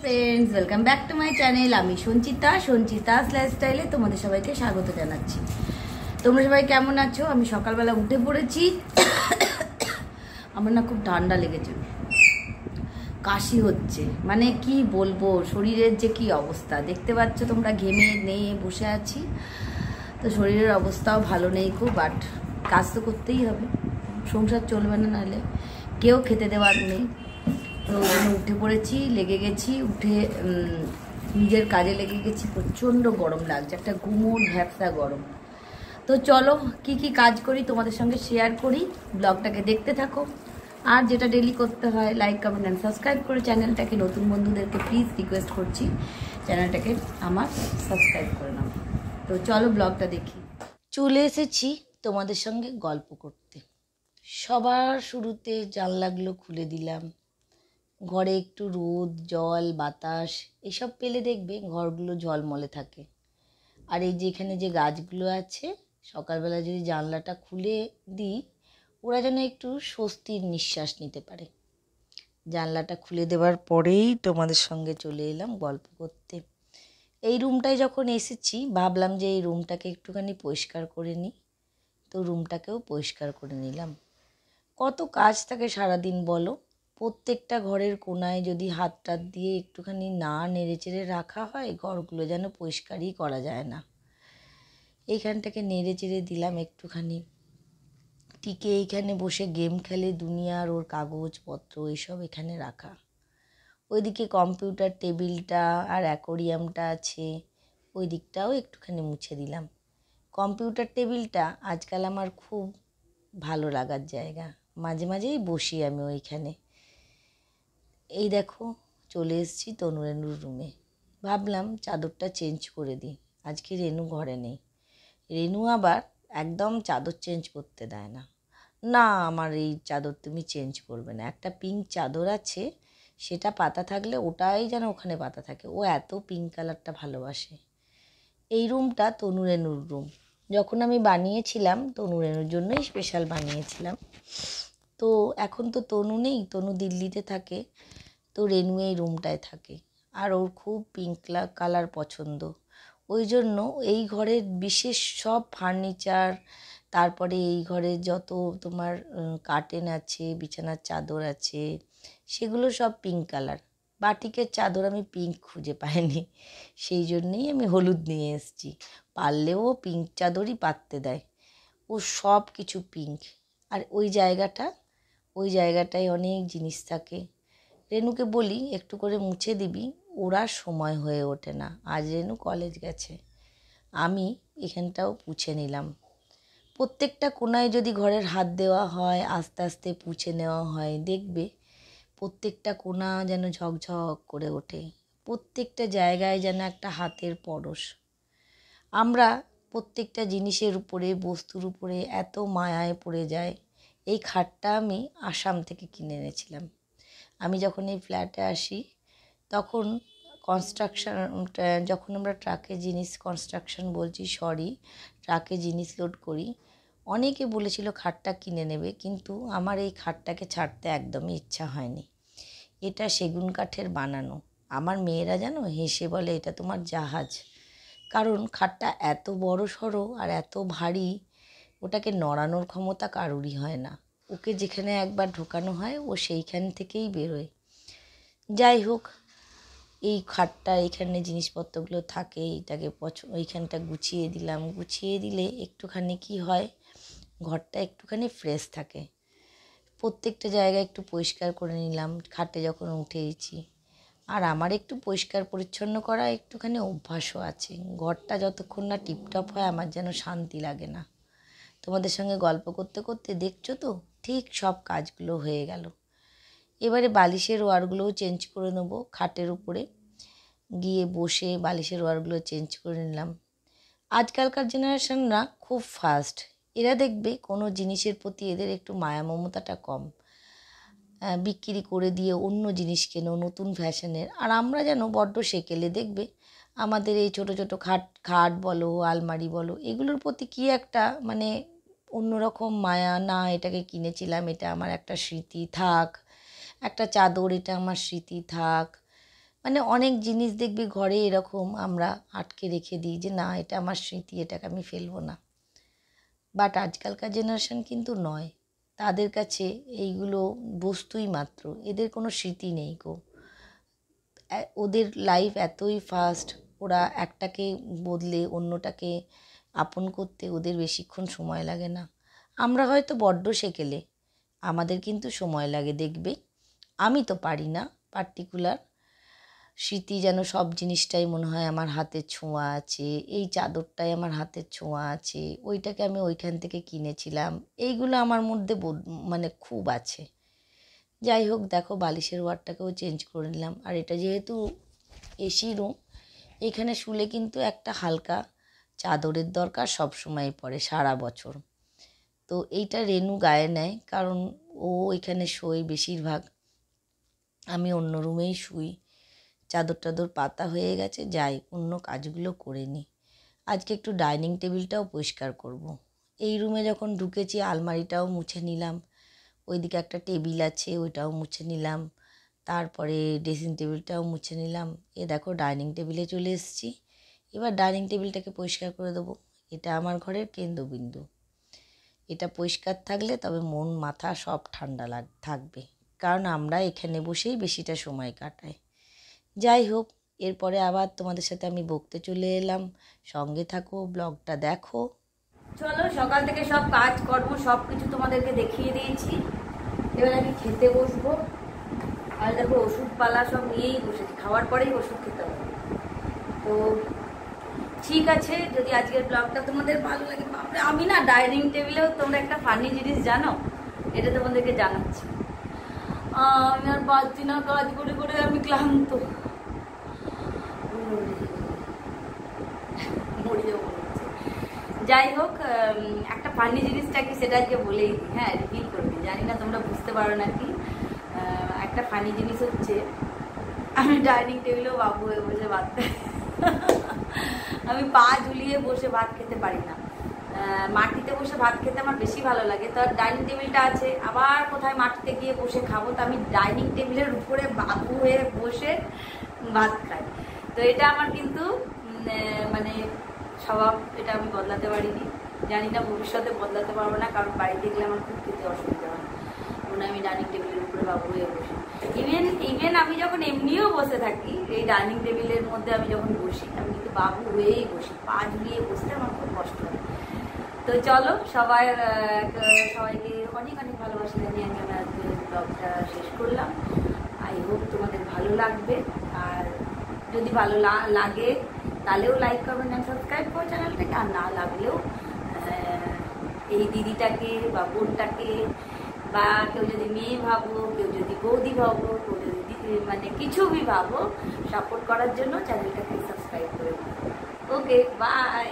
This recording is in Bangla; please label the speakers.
Speaker 1: Friends, welcome back to my channel. আমি সঞ্চিতাস লাইফস্টাইলে তোমাদের সবাইকে স্বাগত জানাচ্ছি। তোমরা সবাই কেমন আছো? আমি সকালবেলা উঠে পড়েছি। আমার না খুব ঠান্ডা লেগেছে, কাশি হচ্ছে, মানে কি বলবো, শরীরের যে কি অবস্থা দেখতে পাচ্ছ তোমরা, ঘেমে নিয়ে বসে আছি। তো শরীরের অবস্থাও ভালো নেই খুব, বাট কাজ তো করতেই হবে, সংসার চলবে না, নাহলে কেউ খেতে দেওয়ার নেই। তো উঠে পড়েছি, লেগে গেছি, উঠে নিজের কাজে লেগে গেছি। প্রচণ্ড গরম লাগছে, একটা গুমোট ভ্যাপসা গরম। তো চলো কি কি কাজ করি তোমাদের সঙ্গে শেয়ার করি, ব্লগটাকে দেখতে থাকো। আর যেটা ডেলি করতে হয়, লাইক কমেন্ট অ্যান্ড সাবস্ক্রাইব করে চ্যানেলটাকে, নতুন বন্ধুদেরকে প্লিজ রিকোয়েস্ট করছি চ্যানেলটাকে আমার সাবস্ক্রাইব করে নাও। তো চলো ব্লগটা দেখি। চলে এসেছি তোমাদের সঙ্গে গল্প করতে। সবার শুরুতে জানলাগুলো খুলে দিলাম। ঘরে একটু রোদ, জল, বাতাস এসব পেলে দেখবে ঘরগুলো ঝলমলে থাকে। আর এই যে এখানে যে গাছগুলো আছে, সকালবেলা যদি জানলাটা খুলে দিই, ওরা যেন একটু স্বস্তির নিঃশ্বাস নিতে পারে। জানলাটা খুলে দেওয়ার পরেই তোমাদের সঙ্গে চলে এলাম গল্প করতে। এই রুমটায় যখন এসেছি ভাবলাম যে এই রুমটাকে একটুখানি পরিষ্কার করে নিই। তো রুমটাকেও পরিষ্কার করে নিলাম। কত কাজ থাকে সারাদিন বলো। প্রত্যেকটা ঘরের কোনায় যদি হাত টাত দিয়ে একটুখানি না নেড়েচেড়ে রাখা হয়, ঘরগুলো যেন পরিষ্কারই করা যায় না। এইখানটাকে নেড়েচেড়ে দিলাম একটুখানি। টিকে এইখানে বসে গেম খেলে, দুনিয়ার ওর কাগজপত্র এইসব এখানে রাখা। ওইদিকে কম্পিউটার টেবিলটা আর অ্যাকোরিয়ামটা আছে, ওই দিকটাও একটুখানি মুছে দিলাম। কম্পিউটার টেবিলটা আজকাল আমার খুব ভালো লাগার জায়গা, মাঝে মাঝেই বসি আমি ওইখানে। এই দেখো চলে এসেছি তনু রেনুর রুমে। ভাবলাম চাদরটা চেঞ্জ করে দিই, আজকে রেনু ঘরে নেই। রেনু আবার একদম চাদর চেঞ্জ করতে দেয় না। না, আমার এই চাদর তুমি চেঞ্জ করবে না। একটা পিঙ্ক চাদর আছে, সেটা পাতা থাকলে ওটাই যেন ওখানে পাতা থাকে। ও এত পিঙ্ক কালারটা ভালোবাসে। এই রুমটা তনু রেনুর রুম। যখন আমি বানিয়েছিলাম তনু রেনুর জন্যই স্পেশাল বানিয়েছিলাম। তো এখন তো তনু নেই, তনু দিল্লিতে থাকে। তো রেনু এই রুমটায় থাকে, আর ওর খুব পিঙ্ক কালার পছন্দ। ওই জন্য এই ঘরের বিশেষ সব ফার্নিচার, তারপরে এই ঘরে যত তোমার কার্টেন আছে, বিছানার চাদর আছে, সেগুলো সব পিঙ্ক কালার। বাটিকের চাদর আমি পিঙ্ক খুঁজে পাইনি, সেই জন্যেই আমি হলুদ নিয়ে এসেছি। পারলেও পিঙ্ক চাদরই পাততে দেয়, ও সব কিছু পিঙ্ক। আর ওই জায়গাটায় অনেক জিনিস থাকে। রেনুকে বলি একটু করে মুছে দিবি, ওরা সময় হয়ে ওঠে না। আজ রেনু কলেজ গেছে। আমি এখানটাও পুছে নিলাম। প্রত্যেকটা কোনায় যদি ঘরের হাত দেওয়া হয়, আস্তে আস্তে পুছে নেওয়া হয়, দেখবে প্রত্যেকটা কোণা যেন ঝকঝক করে ওঠে। প্রত্যেকটা জায়গায় যেন একটা হাতের পরশ। আমরা প্রত্যেকটা জিনিসের উপরে, বস্তুর উপরে এত মায়ায় পড়ে যায়। এই খাটটা আমি আসাম থেকে কিনে এনেছিলাম। আমি যখন এই ফ্ল্যাটে আসি তখন যখন আমরা ট্রাকে জিনিস লোড করি, অনেকে বলেছিল খাটটা কিনে নেবে, কিন্তু আমার এই খাটটাকে ছাড়তে একদমই ইচ্ছা হয়নি। এটা সেগুন কাঠের বানানো। আমার মেয়েরা জানো হেসে বলে এটা তোমার জাহাজ, কারণ খাটটা এত বড় সড়ো আর এত ভারী, ওটাকে নড়ানোর ক্ষমতা কারুরই হয় না। ওকে যেখানে একবার ঢোকানো হয় ও সেইখান থেকেই বেরোয়। যাই হোক, এই খাটটা এখানে জিনিসপত্রগুলো থাকে, এটাকে এইখানটা গুছিয়ে দিলাম। গুছিয়ে দিলে একটুখানি কি হয়, ঘরটা একটুখানি ফ্রেশ থাকে। প্রত্যেকটা জায়গা একটু পরিষ্কার করে নিলাম খাটে যখন উঠেছি। আর আমার একটু পরিষ্কার পরিচ্ছন্ন করা একটুখানি অভ্যাসও আছে। ঘরটা যতক্ষণ না টিপটপ হয় আমার যেন শান্তি লাগে না। তোমাদের সঙ্গে গল্প করতে করতে দেখছো তো ঠিক সব কাজগুলো হয়ে গেল। এবারে বালিশের ওয়ারগুলোও চেঞ্জ করে নেবো। খাটের উপরে গিয়ে বসে বালিশের ওয়ারগুলো চেঞ্জ করে নিলাম। আজকালকার জেনারেশনরা খুব ফাস্ট। এরা দেখবে কোনো জিনিসের প্রতি এদের একটু মায়া মমতাটা কম। বিক্রি করে দিয়ে অন্য জিনিস কেনো নতুন ফ্যাশনের। আর আমরা যেন বড্ড সেকেলে, দেখবে আমাদের এই ছোট ছোট খাট বলো, আলমারি বলো, এগুলোর প্রতি কি একটা মানে অন্যরকম মায়া। না, এটাকে কিনেছিলাম, এটা আমার একটা স্মৃতি থাক। একটা চাদর, এটা আমার স্মৃতি থাক। মানে অনেক জিনিস দেখবি ঘরে এরকম আমরা আটকে রেখে দিই যে না এটা আমার স্মৃতি, এটাকে আমি ফেলবো না। বাট আজকালকার জেনারেশন কিন্তু নয়, তাদের কাছে এইগুলো বস্তুই মাত্র, এদের কোনো স্মৃতি নেই গো। ওদের লাইফ এতই ফাস্ট, ওরা একটাকে বদলে অন্যটাকে আপন করতে ওদের বেশিক্ষণ সময় লাগে না। আমরা হয়তো বড্ড সেকেলে, আমাদের কিন্তু সময় লাগে দেখবে। আমি তো পারি না, পার্টিকুলার স্মৃতি যেন সব জিনিসটাই মনে হয় আমার হাতের ছোঁয়া আছে, এই চাদরটাই আমার হাতের ছোঁয়া আছে, ওইটাকে আমি ওইখান থেকে কিনেছিলাম, এইগুলো আমার মধ্যে মানে খুব আছে। যাই হোক, দেখো বালিশের ওয়ারটাকেও চেঞ্জ করে নিলাম। আর এটা যেহেতু এসি রুম, এখানে শুলে কিন্তু একটা হালকা চাদরের দরকার সব সময় পড়ে সারা বছর। তো এইটা রেনু গায়ে নেয়, কারণ ও এখানে শোয় বেশিরভাগ, আমি অন্য রুমেই শুই। চাদর টাদর পাতা হয়ে গেছে, যাই অন্য কাজগুলো করে নিই। আজকে একটু ডাইনিং টেবিলটাও পরিষ্কার করব। এই রুমে যখন ঢুকেছি আলমারিটাও মুছে নিলাম, ওইদিকে একটা টেবিল আছে ওইটাও মুছে নিলাম, তারপরে ড্রেসিং টেবিলটাও মুছে নিলাম। এ দেখো ডাইনিং টেবিলে চলে এসেছি। এবার ডাইনিং টেবিলটাকে পরিষ্কার করে দেবো। এটা আমার ঘরের কেন্দ্রবিন্দু, এটা পরিষ্কার থাকলে তবে মন মাথা সব ঠান্ডা থাকবে, কারণ আমরা এখানে বসেই বেশিটা সময় কাটাই। যাই হোক, এরপরে আবার তোমাদের সাথে আমি বকতে চলে এলাম, সঙ্গে থাকো, ব্লগটা দেখো। চলো, সকাল থেকে সব কাজ কর্ম সব কিছু তোমাদেরকে দেখিয়ে দিয়েছি, এবার আমি খেতে বসবো। আর দেখো ওষুধপালা সব নিয়েই বসেছি, খাওয়ার পরেই ওষুধ খেতে হবে। তো ঠিক আছে, যদি আজকের ব্লগটা তোমাদের ভালো লাগে, আমি না ডাইনিং টেবিলেও তোমরা একটা ফানি জিনিস জানো, এটা তোমাদেরকে জানাচ্ছি। আমি আর পারছি না, কাজ করে করে আমি ক্লান্ত, মরে যাবো। যাই হোক, একটা ফানি জিনিসটা কি সেটা আজকে বলেই দিই, হ্যাঁ রিভিল করবি, জানি না তোমরা বুঝতে পারো নাকি। একটা ফানি জিনিস হচ্ছে, আমি ডাইনিং টেবিলেও বাবু হয়ে বসে ভাত খাই। আমি পা ঝুলিয়ে বসে ভাত খেতে পারি না, মাটিতে বসে ভাত খেতে আমার বেশি ভালো লাগে। তো ডাইনিং টেবিলটা আছে, আবার কোথায় মাটিতে গিয়ে বসে খাবো, তো আমি ডাইনিং টেবিলের উপরে বাবু হয়ে বসে ভাত খাই। তো এটা আমার কিন্তু মানে স্বভাব, এটা আমি বদলাতে পারিনি, জানি না ভবিষ্যতে বদলাতে পারবো না, কারণ বাড়িতে গেলে আমার খুব খেতে অসুবিধা হয়, মনে আমি ডাইনিং টেবিলের উপরে বাবু হয়ে বসি। ইভেন আমি যখন এমনিও বসে থাকি, এই ডাইনিং টেবিলের মধ্যে আমি যখন বসি, আমি কিন্তু বাবু হয়েই বসি, পা ঝুলিয়ে বসতে আমার খুব কষ্ট হয়। তো চলো, সবাইকে অনেক অনেক ভালোবাসা জানিয়ে আমি আমার ব্লগটা শেষ করলাম। আই হোপ তোমাদের ভালো লাগবে, আর যদি ভালো লাগে তাহলেও লাইক করবেন আর সাবস্ক্রাইব করো চ্যানেলটাকে, আর না লাগলেও এই দিদিটাকে বা বোনটাকে, বা কেউ যদি মেয়ে ভাবো, কেউ যদি বৌদি ভাবো, কেউ যদি মানে কিছু ভি ভাবো, সাপোর্ট করার জন্য চ্যানেলটাকে সাবস্ক্রাইব করে। ওকে, বাই।